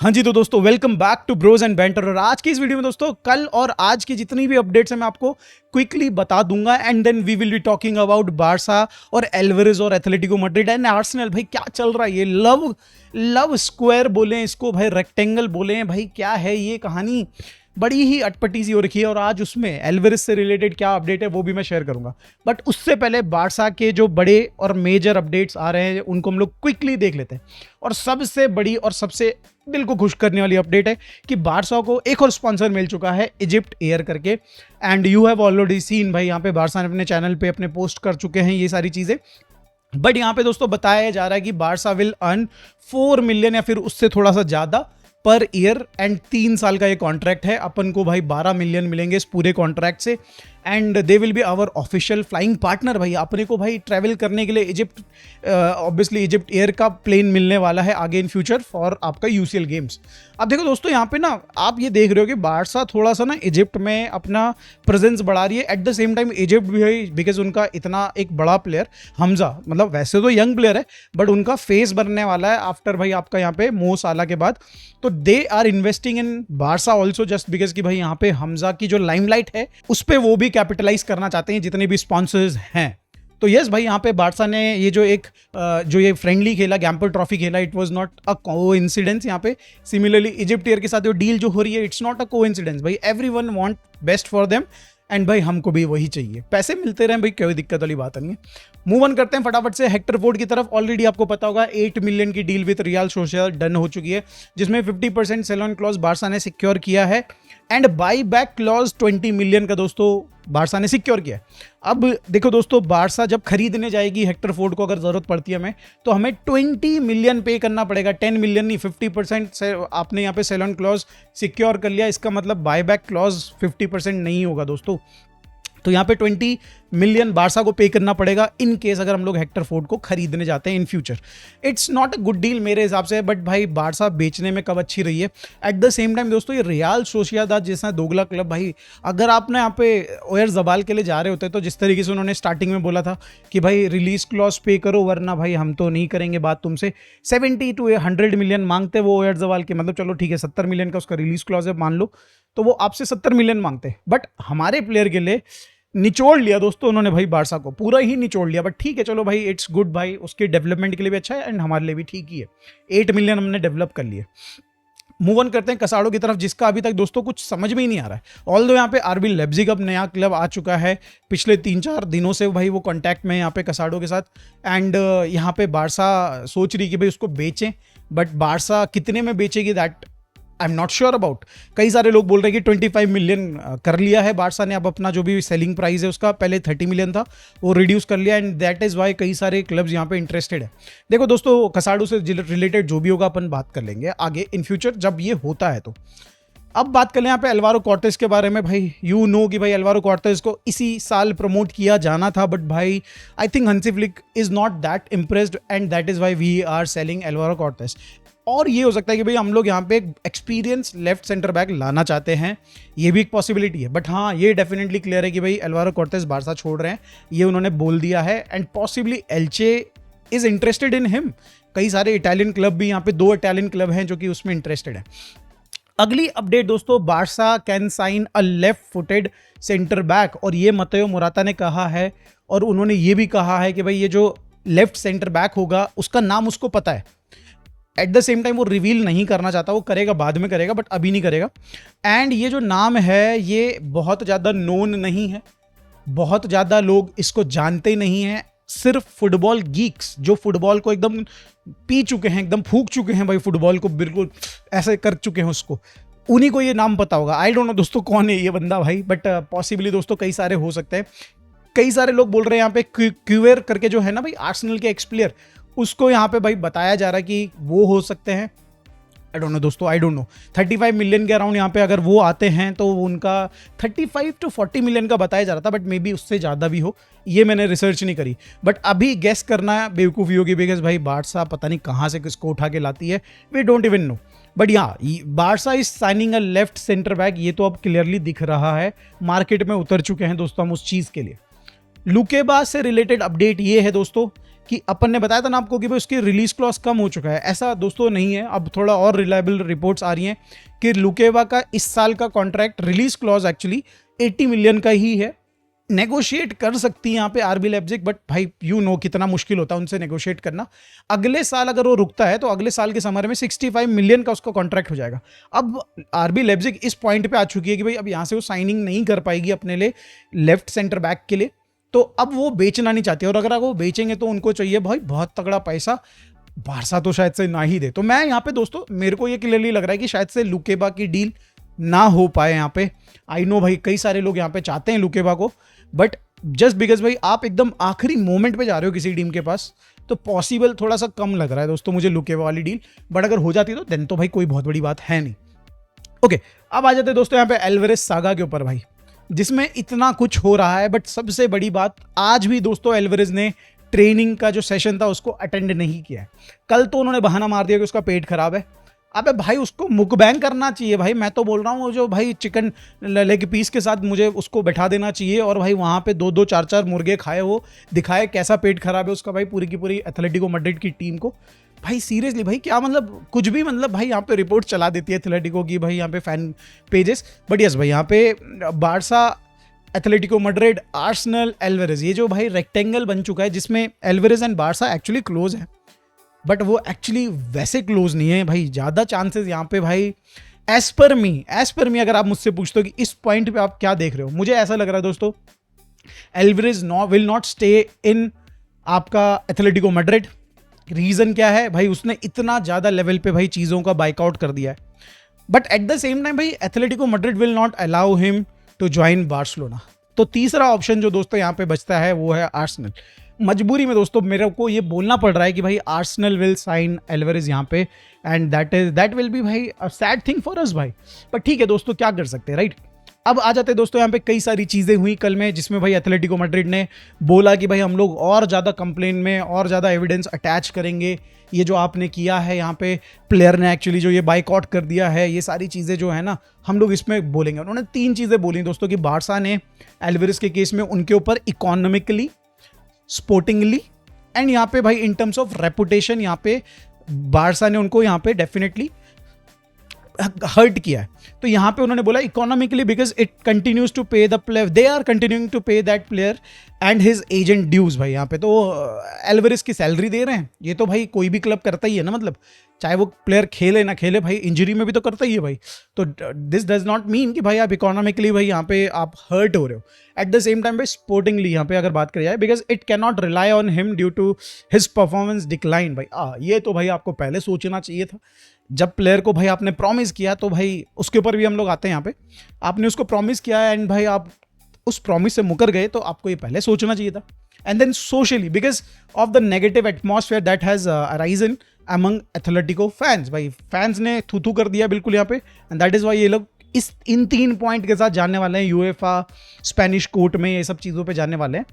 हाँ जी, तो दोस्तों welcome back to bros and banter. और आज की इस वीडियो में दोस्तों कल और आज की जितनी भी अपडेट्स हैं मैं आपको क्विकली बता दूंगा and then we will be talking about Barca और एल्वेरेज और एथलेटिको मैड्रिड एंड आर्सेनल। भाई क्या चल रहा है ये लव स्क्वायर बोले इसको, भाई रेक्टेंगल बोले, भाई क्या है ये कहानी, बड़ी ही अटपटी सी हो रखी है। और आज उसमें एल्वेरेज से रिलेटेड क्या अपडेट है वो भी मैं शेयर करूंगा। बट उससे पहले बार्सा के जो बड़े और मेजर अपडेट्स आ रहे हैं उनको हम लोग क्विकली देख लेते हैं। और सबसे बड़ी और सबसे दिल को खुश करने वाली अपडेट है कि बार्सा को एक और स्पॉन्सर मिल चुका है, इजिप्ट एयर करके। And you have already seen, भाई यहाँ पे बार्सा ने अपने चैनल पे अपने पोस्ट कर चुके हैं ये सारी चीजें। बट यहाँ पे दोस्तों बताया जा रहा है कि बार्सा विल अर्न 4 मिलियन या फिर उससे थोड़ा सा ज्यादा पर ईयर एंड 3 साल का ये कॉन्ट्रैक्ट है। अपन को भाई 12 मिलियन मिलेंगे इस पूरे कॉन्ट्रैक्ट से and they will be our official flying partner. भाई अपने को भाई ट्रैवल करने के लिए इजिप्ट, ऑब्वियसली इजिप्ट एयर का प्लेन मिलने वाला है आगे इन फ्यूचर फॉर आपका यूसीएल गेम्स। अब देखो दोस्तों यहाँ पे ना आप ये देख रहे हो कि बार्सा थोड़ा सा ना इजिप्ट में अपना प्रेजेंस बढ़ा रही है। Eight the same time Egypt भी है बिकॉज उनका इतना एक बड़ा प्लेयर हमजा, मतलब वैसे तो यंग प्लेयर है बट उनका फेस बनने वाला है आफ्टर भाई आपका यहाँ पे मो साला के बाद। तो they are investing in Barca also just because कि भाई यहाँ पे हमजा की जो लाइमलाइट है उस पर वो भी कैपिटलाइज करना चाहते हैं जितने भी स्पॉन्सर्स हैं। तो यस भाई यहाँ पे बार्सा ने ये जो एक जो ये फ्रेंडली खेला, गैम्पर ट्रॉफी खेला, it was not a coincidence. यहाँ पे सिमिलरली इजिप्ट एयर के साथ जो डील जो हो रही है इट्स नॉट अ कोइंसिडेंस। भाई everyone want best for them and भाई हमको भी वही चाहिए, पैसे मिलते रहे भाई, कोई दिक्कत वाली बात नहीं है। मूव ऑन करते हैं फटाफट से हेक्टर फोर्ड की तरफ। ऑलरेडी आपको पता होगा 8 मिलियन की deal with real social done हो चुकी है जिसमें 50% सेल ऑन क्लॉज बार्सा ने सिक्योर किया है and by back clause 20 million का दोस्तों बार्सा ने सिक्योर किया। अब देखो दोस्तों बार्सा जब खरीदने जाएगी हेक्टर फोर्ड को, अगर जरूरत पड़ती है हमें, तो हमें 20 मिलियन पे करना पड़ेगा, 10 मिलियन नहीं। 50% से आपने यहाँ पे सेल ऑन क्लॉज सिक्योर कर लिया, इसका मतलब बाय बैक क्लॉज 50% नहीं होगा दोस्तों। तो यहाँ पे 20 मिलियन बार्सा को पे करना पड़ेगा इन केस अगर हम लोग हेक्टर फोर्ड को खरीदने जाते हैं in future. It's not a good deal मेरे हिसाब से, बट भाई बार्सा बेचने में कब अच्छी रही है। एट द सेम टाइम दोस्तों ये रियाल सोसिएदाद जैसा दोगला क्लब, भाई अगर आपने यहाँ पे ओयारज़ाबाल के लिए जा रहे होते तो जिस तरीके से उन्होंने स्टार्टिंग में बोला था कि भाई रिलीज क्लॉज पे करो वरना भाई हम तो नहीं करेंगे बात तुमसे, 70 to 100 मिलियन मांगते वो ओयारज़ाबाल के, मतलब चलो ठीक है 70 मिलियन का उसका रिलीज क्लॉज है मान लो, तो वो आपसे 70 मिलियन मांगते। बट हमारे प्लेयर के लिए निचोड़ लिया दोस्तों उन्होंने भाई, बार्सा को पूरा ही निचोड़ लिया। बट ठीक है चलो भाई, इट्स गुड भाई, उसके डेवलपमेंट के लिए भी अच्छा है एंड हमारे लिए भी ठीक ही है। 8 मिलियन हमने डेवलप कर लिए। मूव ऑन करते हैं कसाडो की तरफ, जिसका अभी तक दोस्तों कुछ समझ में ही नहीं आ रहा है। ऑल्दो यहाँ पे आरबी लेप्जिग अब नया क्लब आ चुका है, पिछले 3-4 दिनों से भाई वो कांटेक्ट में यहाँ पे कसाडो के साथ। एंड यहाँ पे बार्सा सोच रही कि भाई उसको बेचें, बट बार्सा कितने में बेचेगी that I am not sure about. कई सारे लोग बोल रहे हैं कि 25 मिलियन कर लिया है बार्सा ने, अब अपना जो भी सेलिंग प्राइस है उसका, पहले 30 मिलियन था वो रिड्यूस कर लिया एंड दैट इज़ वाई कई सारे क्लब्स यहाँ पे इंटरेस्टेड है। देखो दोस्तों कसाडो से रिलेटेड जो भी होगा अपन बात कर लेंगे आगे इन फ्यूचर जब ये होता है। तो अब बात कर लें यहाँ पे एल्वारो कॉर्टेस के बारे में। भाई यू नो कि भाई एल्वारो कॉर्टेस को इसी साल प्रमोट किया जाना था, बट भाई I think Hansi Flick is not that impressed and that is why we are selling Alvaro Cortes. और ये हो सकता है कि भाई हम लोग यहाँ पे एक एक्सपीरियंस लेफ्ट सेंटर बैक लाना चाहते हैं, ये भी एक पॉसिबिलिटी है। बट हाँ ये डेफिनेटली क्लियर है कि भाई एल्वारो कॉर्टेस बार्सा छोड़ रहे हैं, ये उन्होंने बोल दिया है and possibly एल्चे is interested in him. कई सारे इटालियन क्लब भी, यहाँ पे 2 इटालियन क्लब हैं जो कि उसमें इंटरेस्टेड है। अगली अपडेट दोस्तों, Barca can sign a left footed centre back, और ये मतेयो मोराता ने कहा है। और उन्होंने ये भी कहा है कि भाई ये जो लेफ्ट सेंटर बैक होगा उसका नाम उसको पता है। एट द सेम टाइम वो रिवील नहीं करना चाहता, वो करेगा बाद में करेगा बट अभी नहीं करेगा। एंड ये जो नाम है ये बहुत ज़्यादा नोन नहीं है, बहुत ज़्यादा लोग इसको जानते नहीं हैं। सिर्फ फुटबॉल गीक्स जो फुटबॉल को एकदम पी चुके हैं, एकदम फूक चुके हैं भाई, फुटबॉल को बिल्कुल ऐसे कर चुके हैं उसको, उन्हीं को ये नाम पता होगा। आई डोंट नो दोस्तों कौन है ये बंदा भाई, बट पॉसिबली दोस्तों कई सारे हो सकते हैं। कई सारे लोग बोल रहे हैं यहाँ पे क्यूवेर करके जो है ना भाई आर्सेनल के एक्स प्लेयर, उसको यहाँ पे भाई बताया जा रहा है कि वो हो सकते हैं। आई डोंट नो दोस्तों, आई डोंट नो। 35 मिलियन के अराउंड यहाँ पे अगर वो आते हैं तो उनका 35 to 40 मिलियन का बताया जा रहा था, बट मे बी उससे ज़्यादा भी हो, ये मैंने रिसर्च नहीं करी। बट अभी गेस करना बेवकूफ़ी होगी बिकॉज भाई बार्सा पता नहीं कहाँ से किसको उठा के लाती है, we don't even know. But यहाँ Barca is signing a left centre back, ये तो अब क्लियरली दिख रहा है, मार्केट में उतर चुके हैं दोस्तों हम उस चीज़ के लिए। लुकेबा से रिलेटेड अपडेट ये है दोस्तों कि अपन ने बताया था ना आपको कि भाई उसकी रिलीज क्लॉज कम हो चुका है। ऐसा दोस्तों नहीं है, अब थोड़ा और रिलायबल रिपोर्ट्स आ रही हैं कि लुकेवा का इस साल का contract release clause actually 80 million का ही है। नेगोशिएट कर सकती है यहाँ पे आरबी लेप्जिग, बट भाई कितना मुश्किल होता है उनसे नेगोशिएट करना। अगले साल अगर वो रुकता है तो अगले साल के समर में 65 मिलियन का उसका कॉन्ट्रैक्ट हो जाएगा। अब आरबी लेप्जिग इस पॉइंट पे आ चुकी है कि भाई अब यहाँ से वो साइनिंग नहीं कर पाएगी अपने लिए लेफ्ट सेंटर बैक के लिए, तो अब वो बेचना नहीं चाहती, और अगर वो बेचेंगे तो उनको चाहिए भाई बहुत तगड़ा पैसा, बारसा तो शायद से ना ही दे। तो मैं यहाँ पे दोस्तों मेरे को ये क्लियरली लग रहा है कि शायद से लुकेबा की डील ना हो पाए यहाँ पे। आई नो भाई कई सारे लोग यहाँ पे चाहते हैं लुकेबा को, बट जस्ट बिकॉज भाई आप एकदम आखिरी मोमेंट पे जा रहे हो किसी टीम के पास, तो पॉसिबल थोड़ा सा कम लग रहा है दोस्तों मुझे लुकेबा वाली डील। बट अगर हो जाती तो देन तो भाई कोई बहुत बड़ी बात है नहीं। ओके, अब आ जाते हैं दोस्तों यहाँ पे एल्वारेज सागा के ऊपर भाई, जिसमें इतना कुछ हो रहा है। बट सबसे बड़ी बात, आज भी दोस्तों एल्वारेज ने ट्रेनिंग का जो सेशन था उसको अटेंड नहीं किया है। कल तो उन्होंने बहाना मार दिया कि उसका पेट खराब है। अबे भाई उसको मुकबैंग करना चाहिए भाई, मैं तो बोल रहा हूँ जो भाई चिकन लेग पीस के साथ मुझे उसको बैठा देना चाहिए, और भाई वहाँ पे 2-2 4-4 मुर्गे खाए, वो दिखाए कैसा पेट खराब है उसका भाई पूरी की पूरी एथलेटिको मैड्रिड की टीम को। भाई सीरियसली भाई क्या मतलब कुछ भी मतलब भाई यहाँ पे रिपोर्ट चला देती है एथलेटिको की भाई यहाँ पे फैन पेजेस। बट यस भाई यहाँ पे Barça, Atletico Madrid, Arsenal, Alvarez, ये जो भाई रेक्टेंगल बन चुका है जिसमें Alvarez and Barca actually close है, बट वो एक्चुअली वैसे क्लोज नहीं है भाई। ज़्यादा चांसेस यहाँ पे भाई एज पर मी अगर आप मुझसे पूछते हो कि इस पॉइंट पे आप क्या देख रहे हो, मुझे ऐसा लग रहा है दोस्तों Alvarez will not stay in आपका एथलेटिको मैड्रिड। रीज़न क्या है भाई, उसने इतना ज़्यादा लेवल पे भाई चीज़ों का बाइकआउट कर दिया है। But at the same time भाई Atletico Madrid will not allow him to join Barcelona. तो तीसरा ऑप्शन जो दोस्तों यहाँ पे बचता है वो है आर्सेनल। मजबूरी में दोस्तों मेरे को ये बोलना पड़ रहा है कि भाई आर्सेनल विल साइन एल्वारेज यहाँ पे, एंड दैट विल बी भाई a sad thing for us भाई। पर ठीक है दोस्तों, क्या कर सकते हैं, राइट। अब आ जाते हैं दोस्तों यहाँ पे कई सारी चीज़ें हुई कल में, जिसमें भाई एथलेटिको मैड्रिड ने बोला कि भाई हम लोग और ज़्यादा कंप्लेन में और ज़्यादा एविडेंस अटैच करेंगे, ये जो आपने किया है यहाँ पे प्लेयर ने एक्चुअली जो ये बाइकआउट कर दिया है, ये सारी चीज़ें जो है ना हम लोग इसमें बोलेंगे। उन्होंने 3 चीज़ें बोली दोस्तों कि बारसा ने एल्वारेज के केस में उनके ऊपर इकोनॉमिकली, स्पोर्टिंगली एंड यहाँ पे भाई इन टर्म्स ऑफ रेपुटेशन यहाँ पे बारसा ने उनको यहाँ पे डेफिनेटली हर्ट किया है। तो यहाँ पे उन्होंने बोला economically because it continues to pay the player, they are continuing to pay that player and his agent dues. भाई यहाँ पे तो एल्वारेज की सैलरी दे रहे हैं, ये तो भाई कोई भी क्लब करता ही है ना, मतलब चाहे वो प्लेयर खेले ना खेले भाई इंजरी में भी तो करता ही है भाई। तो दिस डज नॉट मीन कि भाई आप इकोनॉमिकली भाई यहाँ पे आप हर्ट हो रहे हो। एट द सेम टाइम भाई स्पोर्टिंगली यहाँ पे अगर बात करी जाए, because it can not rely on him due to his performance decline. भाई ये तो भाई आपको पहले सोचना चाहिए था, जब प्लेयर को भाई आपने प्रॉमिस किया तो भाई उसके ऊपर भी हम लोग आते हैं यहाँ पे। आपने उसको प्रॉमिस किया एंड भाई आप उस प्रॉमिस से मुकर गए, तो आपको ये पहले सोचना चाहिए था। And then socially because of the negative atmosphere that has arisen among Atletico fans, भाई फैंस ने थू कर दिया बिल्कुल यहाँ पे, एंड दैट इज वाई ये लोग इन 3 पॉइंट के साथ जानने वाले हैं यूएफा, स्पेनिश कोर्ट में, ये सब चीज़ों पे जानने वाले हैं।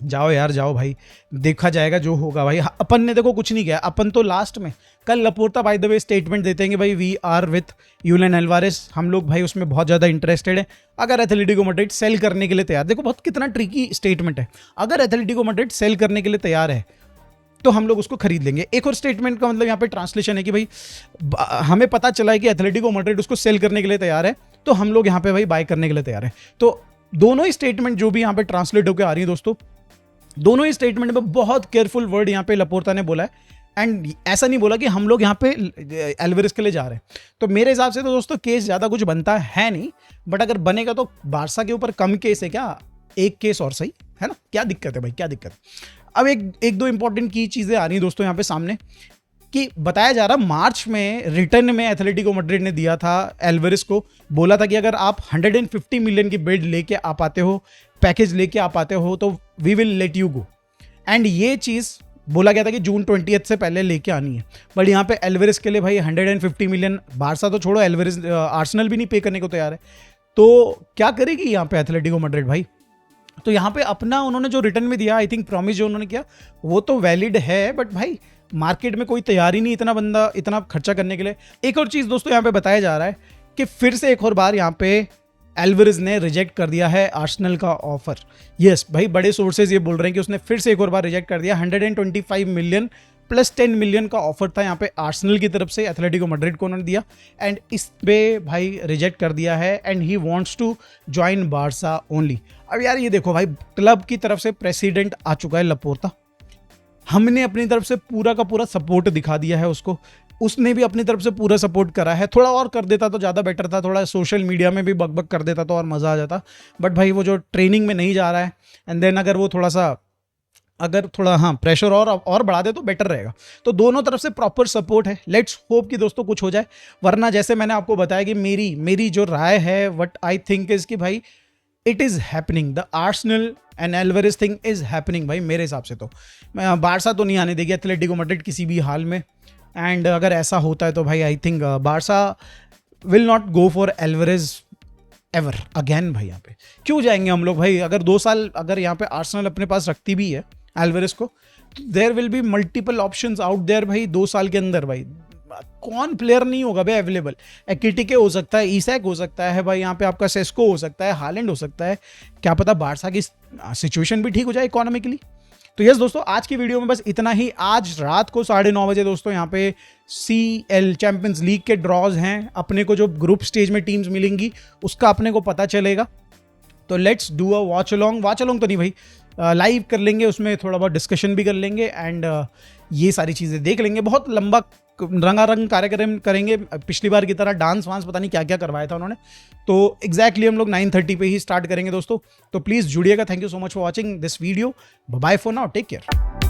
जाओ यार जाओ भाई, देखा जाएगा जो होगा भाई। अपन ने देखो कुछ नहीं किया, अपन तो लास्ट में कल Laporta by the way statement देते हैं कि भाई we are with Julian Alvarez, हम लोग भाई उसमें बहुत ज़्यादा इंटरेस्टेड है। अगर एथलेटिको मैड्रिड सेल करने के लिए तैयार, देखो बहुत कितना ट्रिकी स्टेटमेंट है, अगर एथलेटिको मैड्रिड सेल करने के लिए तैयार है तो हम लोग उसको खरीद लेंगे। एक और स्टेटमेंट का मतलब यहाँ पे ट्रांसलेशन है कि भाई हमें पता चला है कि एथलेटिको मैड्रिड उसको सेल करने के लिए तैयार है, तो हम लोग यहाँ पे भाई बाय करने के लिए तैयार है। तो दोनों ही स्टेटमेंट जो भी यहाँ पे ट्रांसलेट होकर आ रही है दोस्तों, दोनों ही स्टेटमेंट में बहुत केयरफुल वर्ड यहाँ पे लपोर्ता ने बोला है, एंड ऐसा नहीं बोला कि हम लोग यहाँ पे एल्वारेज के लिए जा रहे हैं। तो मेरे हिसाब से तो दोस्तों केस ज़्यादा कुछ बनता है नहीं, बट अगर बनेगा तो बारसा के ऊपर कम केस है क्या, एक केस और सही है ना, क्या दिक्कत है भाई, क्या दिक्कत। अब एक दो इंपॉर्टेंट की चीज़ें आ रही हैं दोस्तों यहाँ पे सामने, कि बताया जा रहा मार्च में रिटर्न में एथलेटिको मैड्रिड ने दिया था एल्वारेज को, बोला था कि अगर आप 150 मिलियन की बिड लेके आ पाते हो, पैकेज लेके आ पाते हो, तो we will let you go. And ये चीज़ बोला गया था कि जून 20 से पहले लेके आनी है। बट यहाँ पे एल्वारेज के लिए भाई 150 मिलियन, बारसा तो छोड़ो, एल्वारेज आर्सेनल भी नहीं पे करने को तैयार है। तो क्या करेगी यहाँ पे एथलेटिको मैड्रिड भाई। तो यहाँ पे अपना उन्होंने जो रिटर्न में दिया, आई थिंक प्रॉमिस जो उन्होंने किया वो तो वैलिड है, बट भाई मार्केट में कोई तैयार ही नहीं इतना खर्चा करने के लिए। एक और चीज़ दोस्तों यहाँ पे बताया जा रहा है कि फिर से एक और बार यहाँ पे एल्वारेज ने रिजेक्ट कर दिया है आर्सेनल का ऑफर। यस भाई, बड़े सोर्सेज ये बोल रहे हैं कि उसने फिर से एक और बार रिजेक्ट कर दिया। 125 मिलियन प्लस 10 मिलियन का ऑफर था यहाँ पे आर्सेनल की तरफ से, एथलेटिको मैड्रिड को उन्होंने दिया, एंड इस पे भाई रिजेक्ट कर दिया है and he wants to join Barca only. अब यार ये देखो भाई, क्लब की तरफ से प्रेसिडेंट आ चुका है लपोर्ता, हमने अपनी तरफ से पूरा का पूरा सपोर्ट दिखा दिया है उसको, उसने भी अपनी तरफ से पूरा सपोर्ट करा है। थोड़ा और कर देता तो ज़्यादा बेटर था, थोड़ा सोशल मीडिया में भी बकबक कर देता तो और मज़ा आ जाता, बट भाई वो जो ट्रेनिंग में नहीं जा रहा है, एंड देन अगर वो थोड़ा हाँ प्रेशर और बढ़ा दे तो बेटर रहेगा। तो दोनों तरफ से प्रॉपर सपोर्ट है। लेट्स होप कि दोस्तों कुछ हो जाए, वरना जैसे मैंने आपको बताया कि मेरी जो राय है, व्हाट आई थिंक इज़ कि भाई it is happening, the Arsenal and Alvarez thing is happening भाई। मेरे हिसाब से तो बारसा तो नहीं आने देगी एथलेटिको मैड्रिड किसी भी हाल में, एंड अगर ऐसा होता है तो भाई I think Barca will not go for Alvarez ever again. भाई यहाँ पे क्यों जाएंगे हम लोग भाई? अगर 2 साल अगर यहाँ पे आर्सेनल अपने पास रखती भी है एल्वारेज को, there will be multiple options out there भाई। 2 साल के अंदर भाई कौन प्लेयर नहीं होगा भाई अवेलेबल? एकिटिके हो सकता है, ईसैक हो सकता है भाई, यहाँ पे आपका सेस्को हो सकता है, हालैंड हो सकता है, क्या पता बारसा की सिचुएशन भी ठीक हो जाए इकोनॉमिकली। तो यस दोस्तों, आज की वीडियो में बस इतना ही। आज रात को 9:30 बजे दोस्तों यहाँ पे CL चैंपियंस लीग के ड्रॉज हैं, अपने को जो ग्रुप स्टेज में टीम्स मिलेंगी उसका अपने को पता चलेगा। तो let's do a watch along तो नहीं भाई, लाइव कर लेंगे, उसमें थोड़ा बहुत डिस्कशन भी कर लेंगे, एंड ये सारी चीज़ें देख लेंगे। बहुत लंबा रंगारंग कार्यक्रम करेंगे, पिछली बार की तरह डांस वांस पता नहीं क्या क्या करवाया था उन्होंने। तो एग्जैक्टली हम लोग 9:30 पे ही स्टार्ट करेंगे दोस्तों, तो प्लीज़ जुड़िएगा। Thank you so much for watching this video. Bye for now, take care.